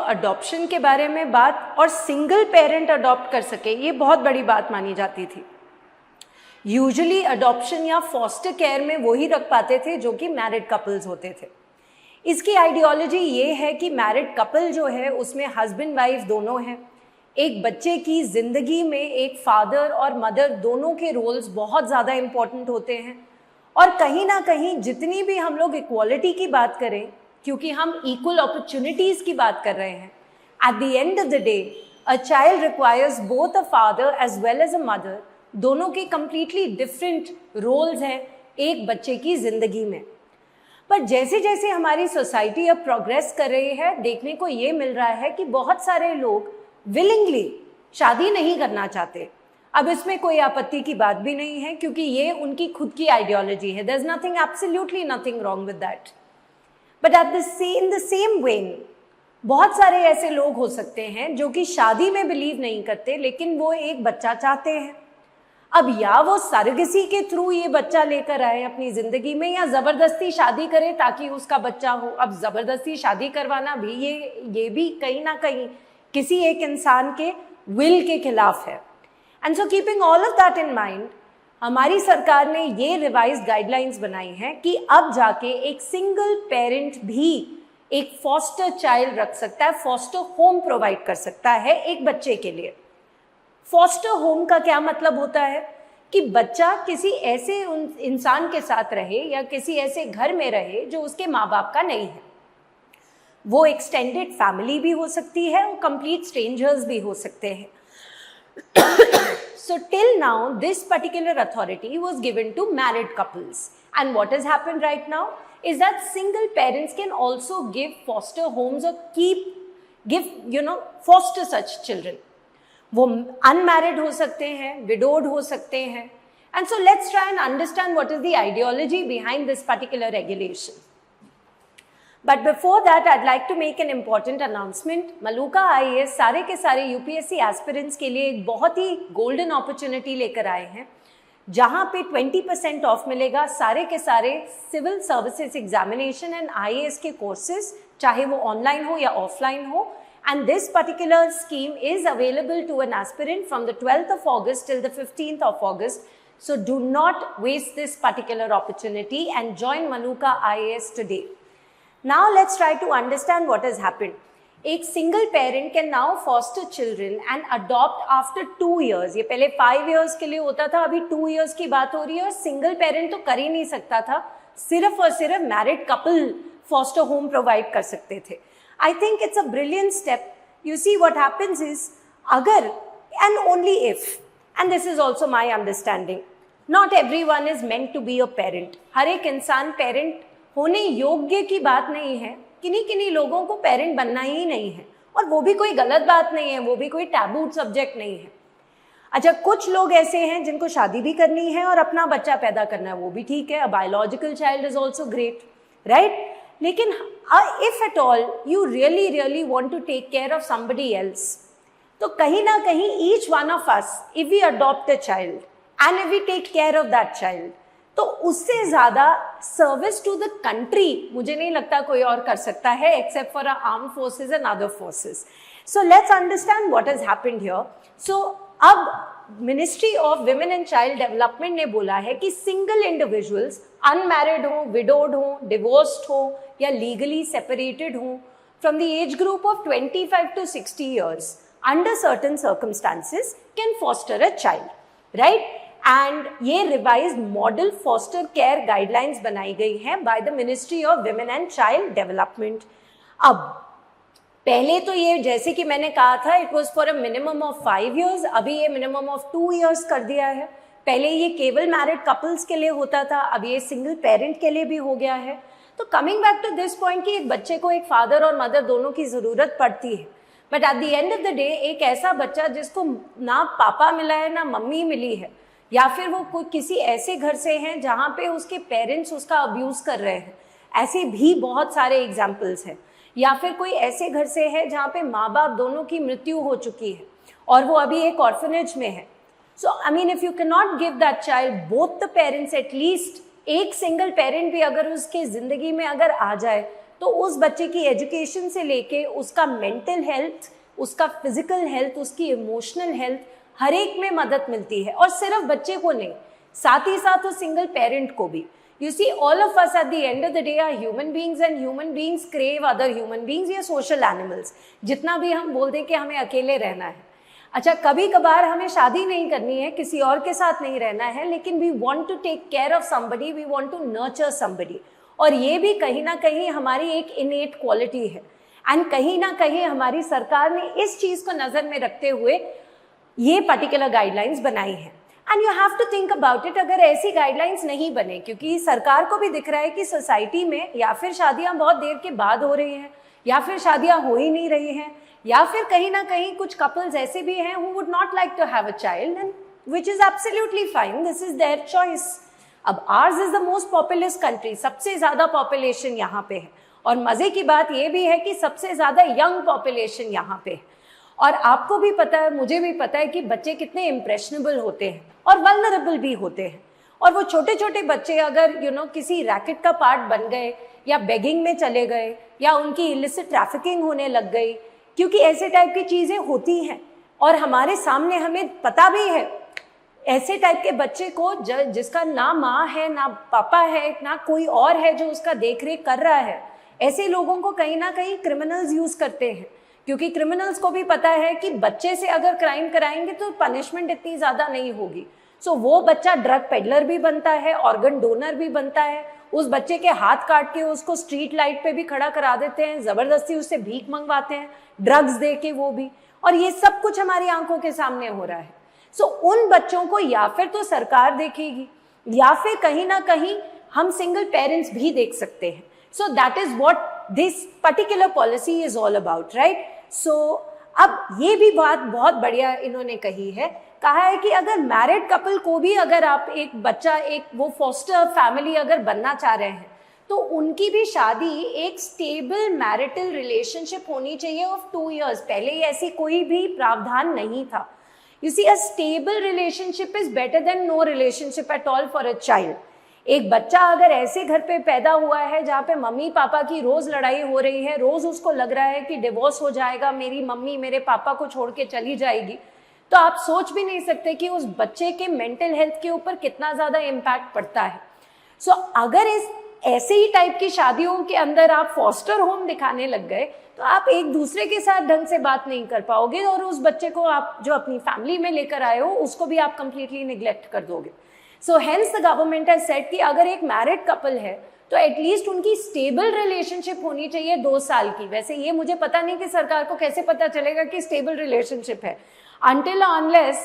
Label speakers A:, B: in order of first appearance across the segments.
A: Adoption के बारे में बात और सिंगल पेरेंट अडॉप्ट कर सके, ये बहुत बड़ी बात मानी जाती थी। यूजुअली अडॉप्शन या फॉस्टर केयर में वही रख पाते थे जो कि मैरिड कपल्स होते थे। इसकी आइडियोलॉजी ये है कि मैरिड कपल जो है उसमें हस्बैंड वाइफ दोनों हैं। एक बच्चे की ज़िंदगी में एक फादर और मदर दोनों के रोल्स बहुत ज़्यादा इम्पॉर्टेंट होते हैं। और कहीं ना कहीं जितनी भी हम लोग इक्वालिटी की बात करें, क्योंकि हम इक्वल अपॉर्चुनिटीज़ की बात कर रहे हैं, at the end of the day a child requires both a father as well as a mother. दोनों के कंप्लीटली डिफरेंट रोल्स हैं एक बच्चे की ज़िंदगी में। पर जैसे जैसे हमारी सोसाइटी अब प्रोग्रेस कर रही है, देखने को ये मिल रहा है कि बहुत सारे लोग विलिंगली शादी नहीं करना चाहते। अब इसमें कोई आपत्ति की बात भी नहीं है, क्योंकि ये उनकी खुद की आइडियोलॉजी है। There is nothing, absolutely nothing wrong with that. But in the same way बहुत सारे ऐसे लोग हो सकते हैं जो कि शादी में बिलीव नहीं करते, लेकिन वो एक बच्चा चाहते हैं। अब या वो सरगसी के थ्रू ये बच्चा लेकर आए अपनी जिंदगी में, या जबरदस्ती शादी करे ताकि उसका बच्चा हो। अब जबरदस्ती शादी करवाना भी ये भी कहीं ना कहीं किसी एक इंसान के विल के खिलाफ है। And so keeping all of that in mind, हमारी सरकार ने ये रिवाइज्ड गाइडलाइंस बनाई हैं कि अब जाके एक सिंगल पेरेंट भी एक फॉस्टर चाइल्ड रख सकता है, फॉस्टर होम प्रोवाइड कर सकता है एक बच्चे के लिए। फॉस्टर होम का क्या मतलब होता है कि बच्चा किसी ऐसे इंसान के साथ रहे या किसी ऐसे घर में रहे जो उसके माँ बाप का नहीं है। वो एक्सटेंडेड फैमिली भी हो सकती है और कंप्लीट स्ट्रेंजर्स भी हो सकते हैं। So till now this particular authority was given to married couples, and what has happened right now is that single parents can also give foster homes or foster such children. वो unmarried हो सकते हैं, widowed हो सकते हैं। And so let's try and understand what is the ideology behind this particular regulation. But before that I'd like to make an important announcement. Maluka IAS सारे के सारे UPSC एस्पिरेंट्स के लिए एक बहुत ही गोल्डन अपॉर्चुनिटी लेकर आए हैं, जहाँ पे 20% ऑफ मिलेगा सारे के सारे civil services examination and IAS के कोर्सेज, चाहे वो ऑनलाइन हो या ऑफलाइन हो। And this particular scheme is available to an aspirant from the 12th of August till the 15th of August. So do not waste this particular opportunity and join Manuka IAS today. Now let's try to understand what has happened. एक single parent can now foster children and adopt after 2 years. ये पहले 5 years के लिए होता था, अभी 2 years की बात हो रही है। और single parent तो कर ही नहीं सकता था, सिर्फ और सिर्फ married couple foster home provide कर सकते थे। I think it's a brilliant step. You see what happens is, agar and only if, and this is also my understanding, not everyone is meant to be a parent. हर एक इंसान parent होने योग्य की बात नहीं है। किन्हीं लोगों को पेरेंट बनना ही नहीं है, और वो भी कोई गलत बात नहीं है, वो भी कोई टैबू सब्जेक्ट नहीं है। अच्छा, कुछ लोग ऐसे हैं जिनको शादी भी करनी है और अपना बच्चा पैदा करना है, वो भी ठीक है। A biological child is also great, right? लेकिन if at all you really want to take care of somebody else, तो कहीं ना कहीं each one of us, if we adopt a child and if we take care of that child, तो उससे ज़्यादा service to the country मुझे नहीं लगता कोई और कर सकता है, except for our armed forces and other forces. So let's understand what has happened here. So अब ministry of women and child development ने बोला है कि सिंगल इंडिविजुअल्स अनमैरिड हो, विडोड हो, डिवोर्स्ड हो या लीगली सेपरेटेड हो from the age group of 25 to 60 years under certain circumstances can foster a child, right? And ये revised model foster care guidelines बनाई गई हैं by the ministry of women and child development. अब पहले तो ये, जैसे कि मैंने कहा था, it was for a minimum of 5 years, अभी ये मिनिमम ऑफ 2 years कर दिया है। पहले ये केवल मैरिड कपल्स के लिए होता था, अब ये सिंगल पेरेंट के लिए भी हो गया है। तो coming back to this point कि एक बच्चे को एक फादर और मदर दोनों की ज़रूरत पड़ती है, but at the end of the day एक ऐसा बच्चा जिसको ना पापा मिला है ना मम्मी मिली है, या फिर वो कोई किसी ऐसे घर से हैं जहाँ पे उसके पेरेंट्स उसका अब्यूज़ कर रहे हैं, ऐसे भी बहुत सारे एग्जाम्पल्स हैं। या फिर कोई ऐसे घर से है जहाँ पे माँ बाप दोनों की मृत्यु हो चुकी है और वो अभी एक ऑर्फनेज में है। So I mean if you can not give that child both the parents, at least एक सिंगल पेरेंट भी अगर उसके ज़िंदगी में अगर आ जाए तो उस बच्चे की एजुकेशन से लेके उसका मेंटल हेल्थ, उसका फिजिकल हेल्थ, उसकी इमोशनल हेल्थ, हर एक में मदद मिलती है। और सिर्फ बच्चे को नहीं, साथ ही साथ उस सिंगल पेरेंट को भी। You see, all of us at the end of the day are human beings and human beings crave other human beings. या social animals, जितना भी हम बोल दें कि हमें अकेले रहना है। अच्छा, कभी कभार हमें शादी नहीं करनी है, किसी और के साथ नहीं रहना है, लेकिन we want to take care of somebody, we want to nurture somebody। और ये भी कहीं ना कहीं हमारी एक innate quality है। एंड कहीं ना कहीं हमारी सरकार ने इस चीज़ को नज़र में रखते हुए ये पर्टिकुलर गाइडलाइंस बनाई हैं। And you have to think about it, अगर ऐसी गाइडलाइंस नहीं बने, क्योंकि सरकार को भी दिख रहा है कि सोसाइटी में या फिर शादियां बहुत देर के बाद हो रही हैं, या फिर शादियां हो ही नहीं रही हैं, या फिर कहीं ना कहीं कुछ कपल्स ऐसे भी हैं who would not like to have a child, and which is absolutely fine, this is their choice। अब ours is the most populous country, सबसे ज़्यादा पॉपुलेशन यहाँ पे है, और मज़े की बात ये भी है कि सबसे ज़्यादा यंग पॉपुलेशन यहाँ पे है। और आपको भी पता है, मुझे भी पता है कि बच्चे कितने इम्प्रेशनेबल होते हैं और वल्नरेबल भी होते हैं। और वो छोटे छोटे बच्चे अगर किसी रैकेट का पार्ट बन गए, या बेगिंग में चले गए, या उनकी इलिसिट ट्रैफिकिंग होने लग गई, क्योंकि ऐसे टाइप की चीज़ें होती हैं और हमारे सामने हमें पता भी है। ऐसे टाइप के बच्चे को जिसका ना माँ है, ना पापा है, ना कोई और है जो उसका देख रेख कर रहा है, ऐसे लोगों को कहीं ना कहीं क्रिमिनल्स यूज़ करते हैं, क्योंकि क्रिमिनल्स को भी पता है कि बच्चे से अगर क्राइम कराएंगे तो पनिशमेंट इतनी ज़्यादा नहीं होगी। सो वो बच्चा ड्रग पेडलर भी बनता है, ऑर्गन डोनर भी बनता है, उस बच्चे के हाथ काट के उसको स्ट्रीट लाइट पे भी खड़ा करा देते हैं, ज़बरदस्ती उससे भीख मंगवाते हैं, ड्रग्स दे के वो भी। और ये सब कुछ हमारी आंखों के सामने हो रहा है। सो उन बच्चों को या फिर तो सरकार देखेगी, या फिर कहीं ना कहीं हम सिंगल पेरेंट्स भी देख सकते हैं। So that is what this particular policy is all about, right. So अब ये भी बात बहुत बढ़िया इन्होंने कही है, कहा है कि अगर मैरिड कपल को भी अगर आप एक बच्चा, एक वो फॉस्टर फैमिली अगर बनना चाह रहे हैं, तो उनकी भी शादी एक स्टेबल मैरिटल रिलेशनशिप होनी चाहिए ऑफ 2 years। पहले ऐसी कोई भी प्रावधान नहीं था। You see, a stable relationship is better than no relationship at all for a child. एक बच्चा अगर ऐसे घर पे पैदा हुआ है जहाँ पे मम्मी पापा की रोज लड़ाई हो रही है, रोज उसको लग रहा है कि डिवोर्स हो जाएगा, मेरी मम्मी मेरे पापा को छोड़ के चली जाएगी, तो आप सोच भी नहीं सकते कि उस बच्चे के मेंटल हेल्थ के ऊपर कितना ज़्यादा इम्पैक्ट पड़ता है। सो अगर इस ऐसे ही टाइप की शादियों के अंदर आप फॉस्टर होम दिखाने लग गए, तो आप एक दूसरे के साथ ढंग से बात नहीं कर पाओगे, और उस बच्चे को आप जो अपनी फैमिली में लेकर आए हो उसको भी आप कंप्लीटली निग्लेक्ट कर दोगे। So hence the government has said कि अगर एक मैरिड कपल है तो एटलीस्ट उनकी स्टेबल रिलेशनशिप होनी चाहिए 2 साल की। वैसे ये मुझे पता नहीं कि सरकार को कैसे पता चलेगा कि स्टेबल रिलेशनशिप है, until unless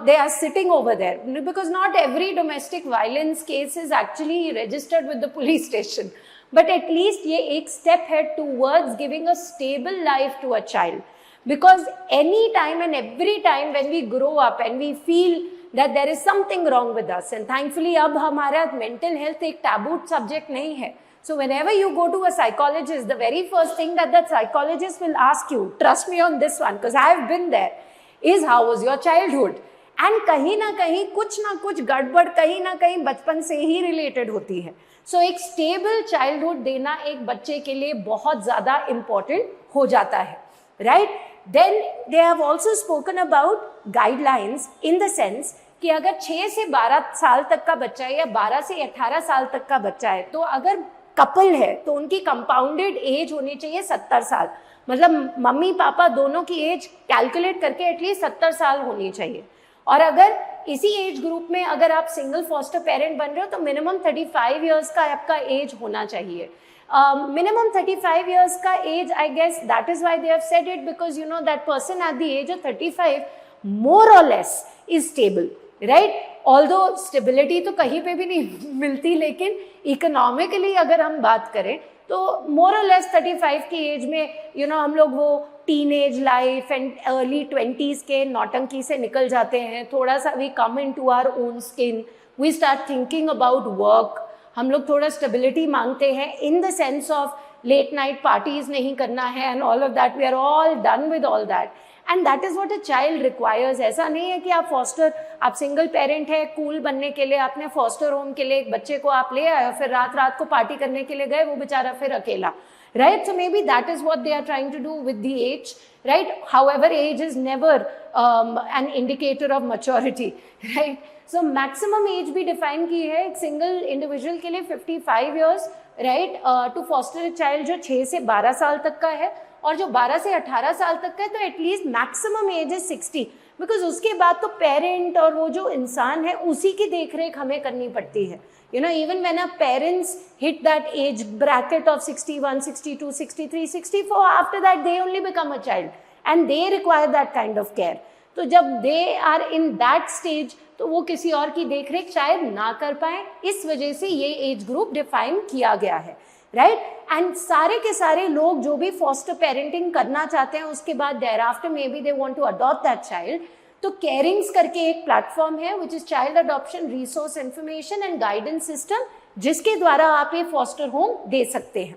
A: they are sitting over there, because not every domestic violence case is actually registered with the police station, but at least ये एक step है towards giving a stable life to a child, because any time and every time when we grow up and we feel that there is something wrong with us, and thankfully अब हमारा mental health एक taboo subject नहीं है, so whenever you go to a psychologist, the very first thing that the psychologist will ask you, trust me on this one because I have been there, is how was your childhood, and कहीं ना कुछ गड़बड़ कहीं ना कहीं बचपन से ही related होती है। सो एक स्टेबल चाइल्डहुड देना एक बच्चे के लिए बहुत ज़्यादा इम्पॉर्टेंट हो जाता है, right. Then they have also spoken about guidelines in the sense कि अगर 6 से 12 साल तक का बच्चा है या 12 से 18 साल तक का बच्चा है, तो अगर कपल है तो उनकी कंपाउंडेड एज होनी चाहिए 70 साल, मतलब मम्मी पापा दोनों की एज कैलकुलेट करके एटलीस्ट 70 साल होनी चाहिए। और अगर इसी एज ग्रुप में अगर आप सिंगल फॉस्टर पेरेंट बन रहे हो तो मिनिमम 35 इयर्स का आपका एज होना चाहिए। मिनिमम 35 इयर्स का age, I guess that is why they have said it, because that person at the age of 35 more और less is stable, right. Although stability तो कहीं पे भी नहीं मिलती, लेकिन इकोनॉमिकली अगर हम बात करें तो मोर और लेस 35 की एज में हम लोग वो teenage life and early 20s के नौटंकी से निकल जाते हैं, थोड़ा सा we come into our own skin, we start thinking about work, हम लोग थोड़ा स्टेबिलिटी मांगते हैं in the sense of late night parties नहीं करना है and all of that, we are all done with all that, and that is what a child requires. ऐसा नहीं है कि आप फॉस्टर, आप सिंगल पेरेंट है, कूल बनने के लिए आपने फॉस्टर होम के लिए एक बच्चे को आप ले आए और फिर रात रात को पार्टी करने के लिए गए, वो बेचारा फिर अकेला, right? So maybe that is what they are trying to do with the age, right? However, age is never an indicator of maturity, right? So maximum age भी define की है एक single individual के लिए 55 years, right? To foster a child जो 6 से 12 साल तक का है, और जो 12 से 18 साल तक का है तो at least maximum age is 60, because उसके बाद तो पेरेंट और वो जो इंसान है उसी की देख रेख हमें करनी पड़ती है. You know, even when our parents hit that age bracket of 61, 62, 63, 64, after that they only become a child and they require that kind of care. तो जब they are in that stage तो वो किसी और की देखरेख शायद ना कर पाए, इस वजह से ये एज ग्रुप डिफाइन किया गया है, राइट? एंड सारे के सारे लोग जो भी फॉस्टर पेरेंटिंग करना चाहते हैं उसके बाद thereafter maybe they want to adopt that child, तो केयरिंग्स करके एक प्लेटफॉर्म है which is child adoption resource information and guidance system, जिसके द्वारा आप ये फॉस्टर होम दे सकते हैं.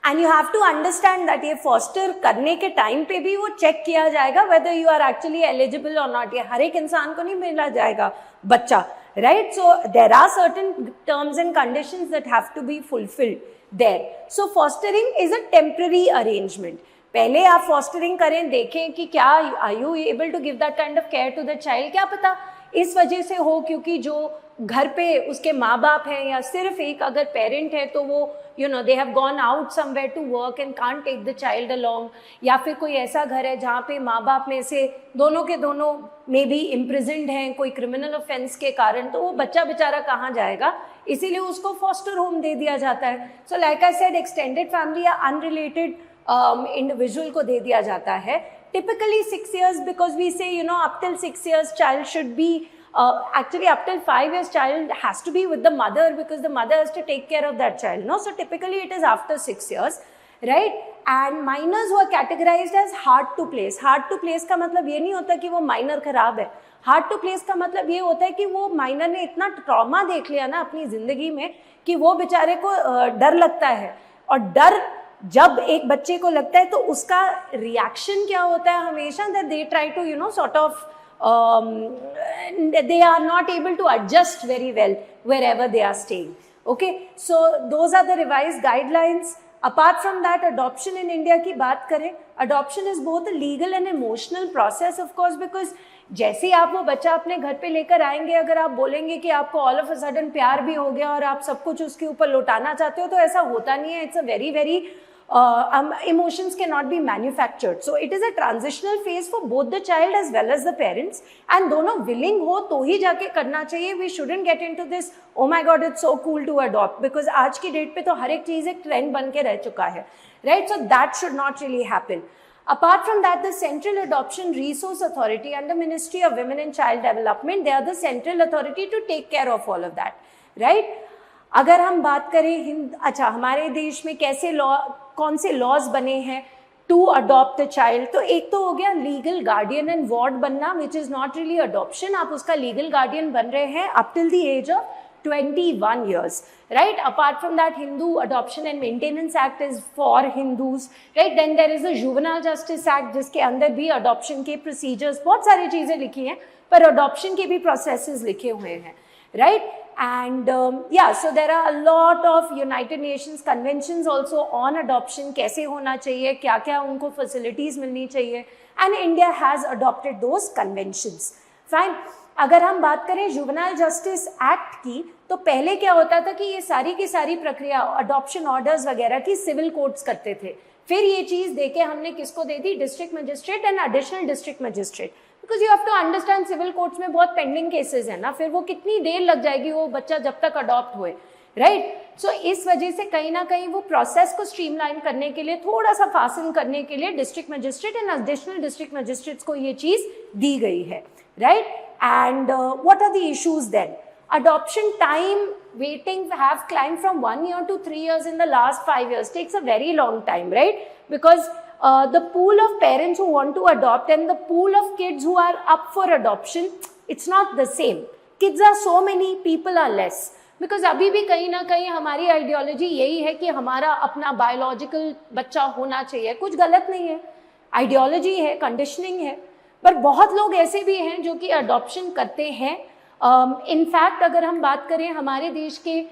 A: And you have to understand that ये फॉस्टर करने के टाइम पे भी वो चेक किया जाएगा whether you are actually eligible और नॉट. ये हर एक इंसान को नहीं मिला जाएगा बच्चा, right? So there are certain terms and conditions that have to be fulfilled there. So fostering is a temporary arrangement. पहले आप फॉस्टरिंग करें, देखें कि क्या are you able to give that kind of care to the child. क्या पता इस वजह से हो क्योंकि जो घर पे उसके माँ बाप हैं या सिर्फ एक अगर पेरेंट है तो वो you know they have gone out somewhere to work and can't take the child along, या फिर कोई ऐसा घर है जहाँ पे माँ बाप में से दोनों के दोनों मे बी इम्प्रिजन्ड हैं कोई क्रिमिनल ऑफेंस के कारण, तो वो बच्चा बेचारा कहाँ जाएगा, इसीलिए उसको फॉस्टर होम दे दिया जाता है. So like I said, extended family या अनरिलेटेड इंडिविजुअल को दे दिया जाता है. Typically 6 years, because we say, you know, up till 6 years child should be, actually up till 5 years child has to be with the mother because the mother has to take care of that child, no? So typically it is after 6 years, right? And minors who are categorized as hard to place. Hard to place का मतलब ये नहीं होता कि वो minor खराब है. Hard to place का मतलब ये होता है कि वो minor ने इतना ट्रॉमा देख लिया ना अपनी जिंदगी में कि वो बेचारे को डर लगता है, और डर जब एक बच्चे को लगता है तो उसका रिएक्शन क्या होता है हमेशा, that they try to you know sort of they are not able to adjust very well wherever they are staying. Okay, so those are the revised guidelines. Apart from that, adoption in India की बात करें, adoption is both a legal and emotional process of course, because जैसे आप वो बच्चा अपने घर पे लेकर आएंगे, अगर आप बोलेंगे कि आपको ऑल ऑफ अ सडन प्यार भी हो गया और आप सब कुछ उसके ऊपर लौटाना चाहते हो, तो ऐसा होता नहीं है. It's a very very emotions cannot be manufactured. So it is a transitional phase for both the child as well as the parents, and दोनों willing हो तो ही जाके करना चाहिए. We shouldn't get into this, oh my god it's so cool to adopt, because आज की date पे तो हर एक चीज़ एक ट्रेंड बन के रह चुका है, right? So that should not really happen. Apart from that, the Central Adoption Resource Authority under Ministry of Women and Child Development, they are the central authority to take care of all of that, right? अगर हम बात करें अच्छा हमारे देश में कैसे law, कौन से लॉज बने हैं टू अडॉप्ट द चाइल्ड, तो एक तो हो गया लीगल गार्डियन एंड वार्ड बनना, which is not really adoption. आप उसका लीगल गार्डियन बन रहे हैं up till the age of 21 years, right? Apart from that, Hindu Adoption and Maintenance Act is for Hindus, right? Then there is the Juvenile Justice Act, जिसके अंदर भी adoption के procedures, बहुत सारी चीज़ें लिखी हैं, पर adoption के भी processes लिखे हुए हैं, right? And yeah, so there are a lot of United Nations conventions also on adoption, कैसे होना चाहिए, क्या क्या उनको facilities मिलनी चाहिए, and India has adopted those conventions. Fine. अगर हम बात करें जुवेनाइल जस्टिस एक्ट की, तो पहले क्या होता था कि ये सारी की सारी प्रक्रिया अडॉप्शन ऑर्डर्स वगैरह की सिविल कोर्ट्स करते थे. फिर ये चीज़ देके हमने किसको दे दी, district magistrate and additional district magistrate, because you have to understand civil courts में बहुत पेंडिंग केसेस है ना, फिर वो कितनी देर लग जाएगी वो बच्चा जब तक अडॉप्ट हुए, राइट? सो इस वजह से कहीं ना कहीं वो प्रोसेस को स्ट्रीमलाइन करने के लिए, थोड़ा सा फासन करने के लिए district magistrate and additional district magistrates को ये चीज़ दी गई है, right? And what are the issues then? Adoption time waiting have climbed from 1 year to 3 years in the last 5 years. Takes a very long time, right? Because the pool of parents who want to adopt and the pool of kids who are up for adoption, it's not the same. Kids are so many, people are less. Because अभी भी कहीं ना कहीं हमारी ideology यही है कि हमारा अपना बायोलॉजिकल बच्चा होना चाहिए. कुछ गलत नहीं है. आइडियोलॉजी है, कंडीशनिंग है, पर बहुत लोग ऐसे भी हैं जो कि अडॉप्शन करते हैं। इनफैक्ट अगर हम बात करें हमारे देश के